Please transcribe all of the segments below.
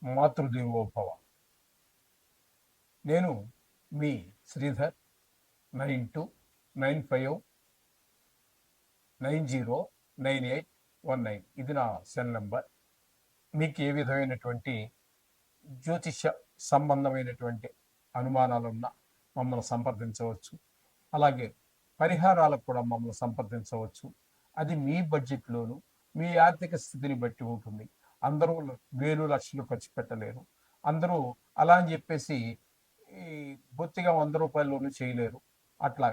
మాతృదేవోభవ. నేను మీ శ్రీధర్. 9295909819 ఇది నా సెల్ నెంబర్. మీకు ఏ విధమైనటువంటి జ్యోతిష సంబంధమైనటువంటి అనుమానాలున్నా మమ్మల్ని సంప్రదించవచ్చు. అలాగే పరిహారాలకు కూడా మమ్మల్ని సంప్రదించవచ్చు. అది మీ బడ్జెట్లోను మీ ఆర్థిక స్థితిని బట్టి ఉంటుంది. అందరూ వేలు లక్షలు ఖర్చు పెట్టలేరు. అందరూ అలా అని చెప్పేసి ఈ బొత్తిగా 100 రూపాయల్లోనూ చేయలేరు. అట్లా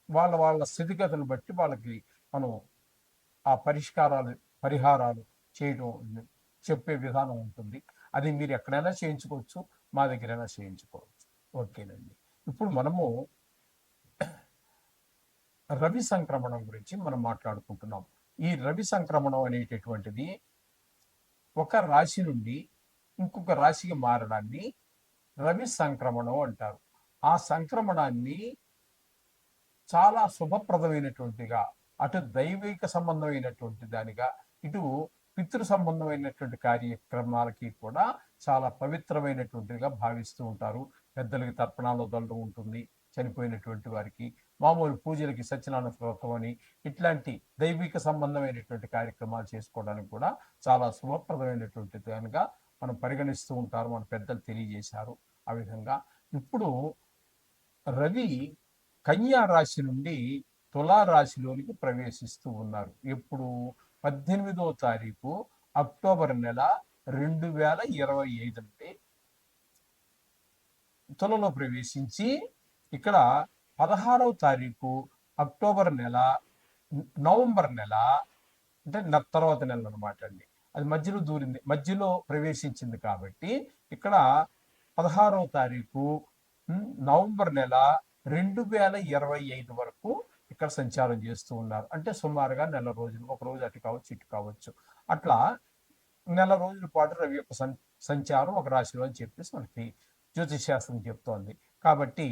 వాళ్ళ వాళ్ళ స్థితిగతులను బట్టి వాళ్ళకి మనం ఆ పరిహారాలు చేయడం చెప్పే విధానం ఉంటుంది. అది మీరు ఎక్కడైనా చేయించుకోవచ్చు, మా దగ్గరైనా చేయించుకోవచ్చు. ఓకేనండి. ఇప్పుడు మనము రవి సంక్రమణం గురించి మనం మాట్లాడుకుంటున్నాం. ఈ రవి సంక్రమణం అనేటటువంటిది ఒక రాశి నుండి ఇంకొక రాశికి మారడాన్ని రవి సంక్రమణం అంటారు. ఆ సంక్రమణాన్ని చాలా శుభప్రదమైనటువంటిగా, అటు దైవిక సంబంధమైనటువంటి దానిగా, ఇటు పితృ సంబంధమైనటువంటి కార్యక్రమాలకి కూడా చాలా పవిత్రమైనటువంటిగా భావిస్తూ ఉంటారు. పెద్దలకి తర్పణాలు వదలడం ఉంటుంది, చనిపోయినటువంటి వారికి మామూలు పూజలకి సత్యనారాయణ వ్రతం అని ఇట్లాంటి దైవిక సంబంధమైనటువంటి కార్యక్రమాలు చేసుకోవడానికి కూడా చాలా శుభప్రదమైనటువంటి దానిగా మనం పరిగణిస్తూ ఉంటారు. మన పెద్దలు తెలియజేశారు ఆ విధంగా. ఇప్పుడు రవి కన్యా రాశి నుండి తులారాశిలోనికి ప్రవేశిస్తూ ఉన్నారు. ఎప్పుడు 18వ తారీఖు అక్టోబర్ నెల 2025 నుండి తులలో ప్రవేశించి ఇక్కడ 16వ తారీఖు అక్టోబర్ నెల నవంబర్ నెల అంటే తర్వాత నెల అనమాట అండి. అది మధ్యలో దూరింది, మధ్యలో ప్రవేశించింది కాబట్టి ఇక్కడ 16వ తారీఖు నవంబర్ నెల 2025 వరకు ఇక్కడ సంచారం చేస్తూ ఉన్నారు. అంటే సుమారుగా నెల రోజులు, ఒక రోజు అటు కావచ్చు ఇటు కావచ్చు, అట్లా నెల రోజుల పాటు రవి యొక్క సంచారం ఒక రాశిలో అని చెప్పేసి మనకి జ్యోతిష్ శాస్త్రం చెప్తోంది. కాబట్టి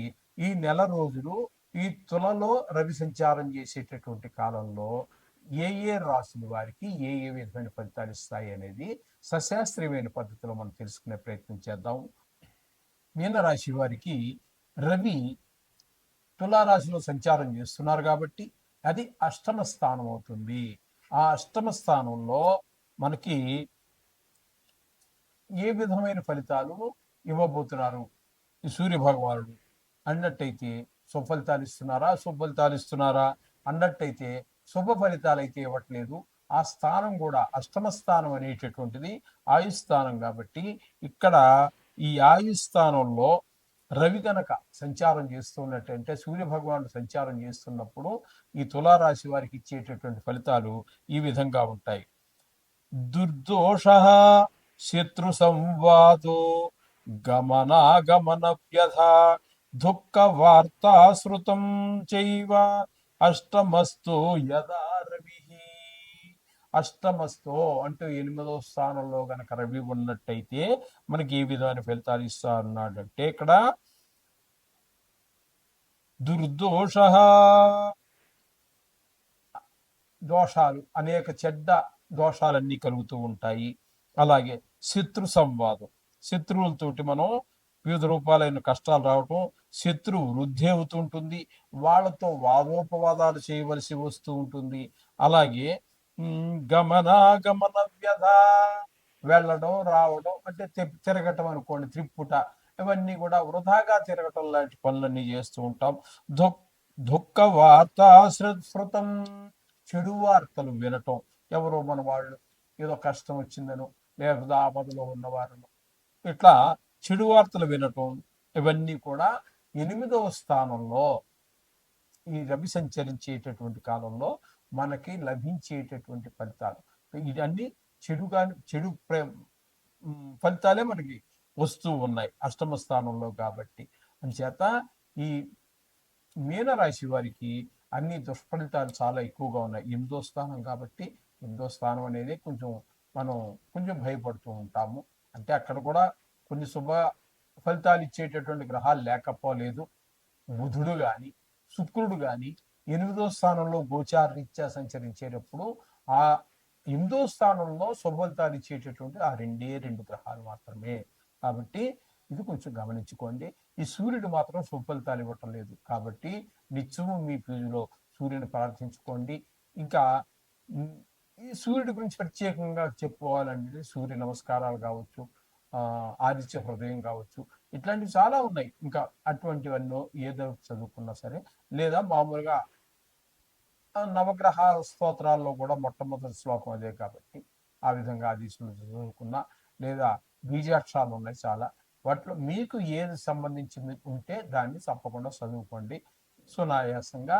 ఈ నెల రోజులు ఈ తులలో రవి సంచారం చేసేటటువంటి కాలంలో ఏ ఏ రాశుల వారికి ఏ ఏ విధమైన ఫలితాలు ఇస్తాయి అనేది సశాస్త్రీయమైన పద్ధతిలో మనం తెలుసుకునే ప్రయత్నం చేద్దాం. మీనరాశి వారికి రవి తులారాశిలో సంచారం చేస్తున్నారు కాబట్టి అది అష్టమ స్థానం అవుతుంది. ఆ అష్టమ స్థానంలో మనకి ఏ విధమైన ఫలితాలు ఇవ్వబోతున్నారు ఈ సూర్య భగవానుడు అన్నట్టయితే సుఫలితాలు ఇస్తున్నారా, శుభఫలితాలు ఇస్తున్నారా అన్నట్టయితే శుభ ఫలితాలు అయితే ఇవ్వట్లేదు. ఆ స్థానం కూడా అష్టమ స్థానం అనేటటువంటిది ఆయుస్థానం కాబట్టి ఇక్కడ ఈ ఆయుస్థానంలో రవి కనుక సంచారం చేస్తున్నట్టంటే సూర్య భగవానుడు సంచారం చేస్తున్నప్పుడు ఈ తులారాశి వారికి ఇచ్చేటటువంటి ఫలితాలు ఈ విధంగా ఉంటాయి. దుర్దోష శత్రు సంవాదో గమనాగమన వ్యధ దుఃఖ వార్తాశ్రుతం చైవ అష్టమస్తో యదా రవి. అష్టమస్తో అంటే 8వ స్థానంలో గనక రవి ఉన్నట్టయితే మనకి ఏ విధమైన ఫలితాలు ఇస్తా అన్నాడంటే ఇక్కడ దుర్దోష దోషాలు, అనేక చెడ్డ దోషాలన్నీ కలుగుతూ ఉంటాయి. అలాగే శత్రు సంవాదం, శత్రువులతోటి మనం వివిధ రూపాలైన కష్టాలు రావటం, శత్రువు వృద్ధి అవుతుంటుంది, వాళ్ళతో వాదోపవాదాలు చేయవలసి వస్తూ ఉంటుంది. అలాగే గమనాగమన వ్యధ, వెళ్ళడం రావడం అంటే తిరగటం అనుకోండి, త్రిప్పుట, ఇవన్నీ కూడా వృధాగా తిరగటం లాంటి పనులన్నీ చేస్తూ ఉంటాం. దుఃఖ వార్తాశ్రుతం, చెడు వార్తలు వినటం, ఎవరో మన వాళ్ళు ఏదో కష్టం వచ్చిందనో లేకపోతే ఆపదలో ఉన్నవారను ఇట్లా చెడు వార్తలు వినటం, ఇవన్నీ కూడా 8వ స్థానంలో ఈ రవి సంచరించేటటువంటి కాలంలో మనకి లభించేటటువంటి ఫలితాలు. ఇవన్నీ చెడు ఫలితాలే మనకి వస్తూ ఉన్నాయి అష్టమ స్థానంలో కాబట్టి. అందుచేత ఈ మీనరాశి వారికి అన్ని దుష్ఫలితాలు చాలా ఎక్కువగా ఉన్నాయి. 8వ స్థానం కాబట్టి 8వ స్థానం అనేది మనం కొంచెం భయపడుతూ ఉంటాము. అంటే అక్కడ కూడా కొన్ని శుభ ఫలితాలు ఇచ్చేటటువంటి గ్రహాలు లేకపోలేదు. బుధుడు కానీ శుక్రుడు కానీ 8వ స్థానంలో గోచార రీత్యా సంచరించేటప్పుడు ఆ ఎనిమిదో స్థానంలో శుభఫలితాలు ఇచ్చేటటువంటి ఆ రెండు గ్రహాలు మాత్రమే. కాబట్టి ఇది కొంచెం గమనించుకోండి. ఈ సూర్యుడు మాత్రం శుభఫలితాలు ఇవ్వటం లేదు. కాబట్టి నిత్యము మీ పూజలో సూర్యుని ప్రార్థించుకోండి. ఇంకా ఈ సూర్యుడి గురించి ప్రత్యేకంగా చెప్పుకోవాలంటే సూర్య నమస్కారాలు కావచ్చు, ఆదిత్య హృదయం కావచ్చు, ఇట్లాంటివి చాలా ఉన్నాయి. ఇంకా అటువంటివన్నీ ఏదో చదువుకున్నా సరే, లేదా మామూలుగా నవగ్రహ స్తోత్రాల్లో కూడా మొట్టమొదటి శ్లోకం అదే కాబట్టి ఆ విధంగా అది చదువుకున్నా, లేదా బీజాక్షరాలు ఉన్నాయి చాలా, వాటిలో మీకు ఏది సంబంధించింది ఉంటే దాన్ని తప్పకుండా చదువుకోండి. సునాయాసంగా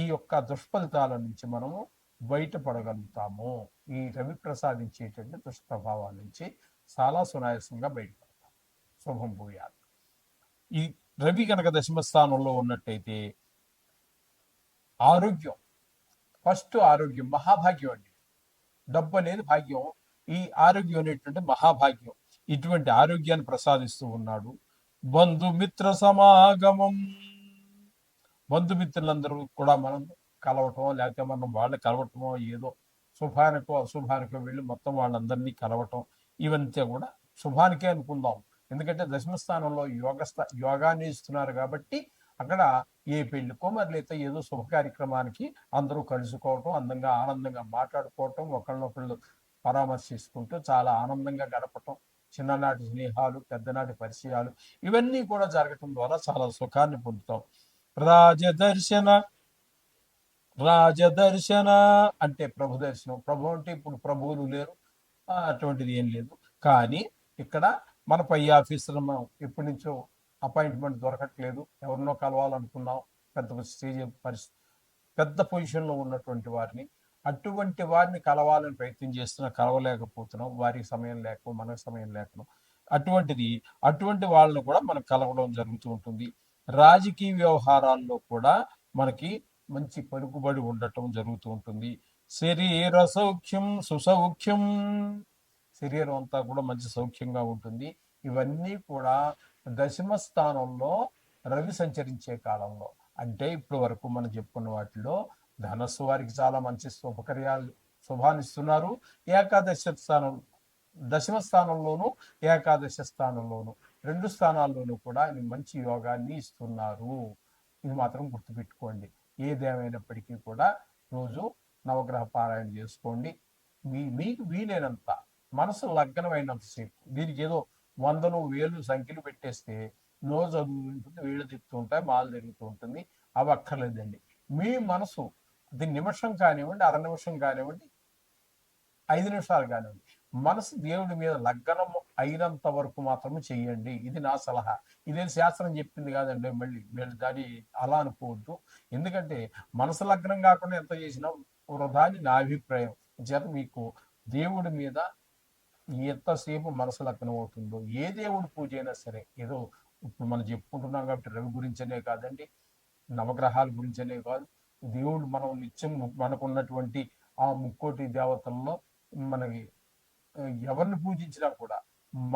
ఈ యొక్క దుష్ఫలితాల నుంచి మనము బయటపడగలుగుతాము. ఈ రవి ప్రసాదించేటువంటి దుష్ప్రభావాల నుంచి చాలా సునాయాసంగా బయటపడతాం. శుభం భూయాలు. ఈ రవి కనుక దశమ స్థానంలో ఉన్నట్టయితే ఆరోగ్యం, ఫస్ట్ ఆరోగ్యం మహాభాగ్యం అండి. డబ్బు అనేది భాగ్యం, ఈ ఆరోగ్యం అనేటువంటి మహాభాగ్యం. ఇటువంటి ఆరోగ్యాన్ని ప్రసాదిస్తూ ఉన్నాడు. బంధుమిత్ర సమాగమం, బంధుమిత్రులందరూ కూడా మనం కలవటం, లేకపోతే మనం వాళ్ళని కలవటమో, ఏదో శుభానికో అశుభానికో వెళ్ళి మొత్తం వాళ్ళందరినీ కలవటం, ఇవంతా కూడా శుభానికే అనుకుందాం. ఎందుకంటే దశమ స్థానంలో యోగాన్ని ఇస్తున్నారు కాబట్టి అక్కడ ఏ పెళ్లికో మరి లేదా ఏదో శుభ కార్యక్రమానికి అందరూ కలుసుకోవటం, అందంగా ఆనందంగా మాట్లాడుకోవటం, ఒకళ్ళనొకళ్ళు పరామర్శించుకుంటూ చాలా ఆనందంగా గడపటం, చిన్ననాటి స్నేహాలు, పెద్దనాటి పరిచయాలు, ఇవన్నీ కూడా జరగటం ద్వారా చాలా సుఖాన్ని పొందుతాం. రాజదర్శన, రాజదర్శన అంటే ప్రభు దర్శనం. ప్రభు అంటే ఇప్పుడు ప్రభువులు లేరు, అటువంటిది ఏం లేదు. కానీ ఇక్కడ మన పై ఆఫీసులో మనం ఎప్పటి నుంచో అపాయింట్మెంట్ దొరకట్లేదు, ఎవరినో కలవాలనుకున్నాం, పెద్ద స్టేజ్ పరిస్థితి, పెద్ద పొజిషన్లో ఉన్నటువంటి వారిని, అటువంటి వారిని కలవాలని ప్రయత్నం చేస్తున్నా కలవలేకపోతున్నాం, వారికి సమయం లేక మనకు సమయం లేకను. అటువంటి వాళ్ళను కూడా మనం కలవడం జరుగుతూ ఉంటుంది. రాజకీయ వ్యవహారాల్లో కూడా మనకి మంచి పలుకుబడి ఉండటం జరుగుతూ ఉంటుంది. శరీర సౌఖ్యం సుసౌఖ్యం, శరీరం అంతా కూడా మంచి సౌఖ్యంగా ఉంటుంది. ఇవన్నీ కూడా దశమ స్థానంలో రవి సంచరించే కాలంలో, అంటే ఇప్పటి వరకు మనం చెప్పుకున్న వాటిలో ధనస్సు వారికి చాలా మంచి శుభాన్ని ఇస్తున్నారు. ఏకాదశ స్థానం, దశమ స్థానంలోను ఏకాదశ స్థానంలోను రెండు స్థానాల్లోనూ కూడా ఆయన మంచి యోగాన్ని ఇస్తున్నారు. ఇది మాత్రం గుర్తుపెట్టుకోండి. ఏదేమైనప్పటికీ కూడా రోజు నవగ్రహ పారాయణ చేసుకోండి. మీకు వీలైనంత, మనసు లగ్నమైనంతసేపు. దీనికి ఏదో 100 1000 సంఖ్యలు పెట్టేస్తే నోరు చదువు ఉంటుంది, వీళ్ళు తిప్పుతూ ఉంటాయి, మాలు తిరుగుతూ ఉంటుంది. అవి అక్కర్లేదండి. మీ మనసు అది నిమిషం కానివ్వండి, అర నిమిషం కానివ్వండి, 5 నిమిషాలు కానివ్వండి, మనసు దేవుడి మీద లగ్నం అయినంత వరకు మాత్రమే చెయ్యండి. ఇది నా సలహా. ఇదేం శాస్త్రం చెప్పింది కాదండి. మళ్ళీ దాన్ని అలా అనుకోవద్దు. ఎందుకంటే మనసు లగ్నం కాకుండా ఎంత చేసినా వృధా అని నా అభిప్రాయం. చేత మీకు దేవుడి మీద ఎంతసేపు మనసు లగ్నం అవుతుందో, ఏ దేవుడి పూజ అయినా సరే, ఏదో ఇప్పుడు మనం చెప్పుకుంటున్నాం కాబట్టి రవి గురించనే కాదండి, నవగ్రహాల గురించనే కాదు, దేవుడు మనం నిత్యం మనకున్నటువంటి ఆ ముక్కోటి దేవతల్లో మనకి ఎవరిని పూజించినా కూడా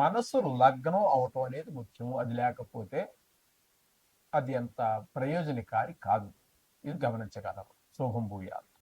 మనసు లగ్నం అవటం అనేది ముఖ్యం. అది లేకపోతే అది అంత ప్రయోజనకారి కాదు. ఇది గమనించగలరు. శుభం భూయాలు.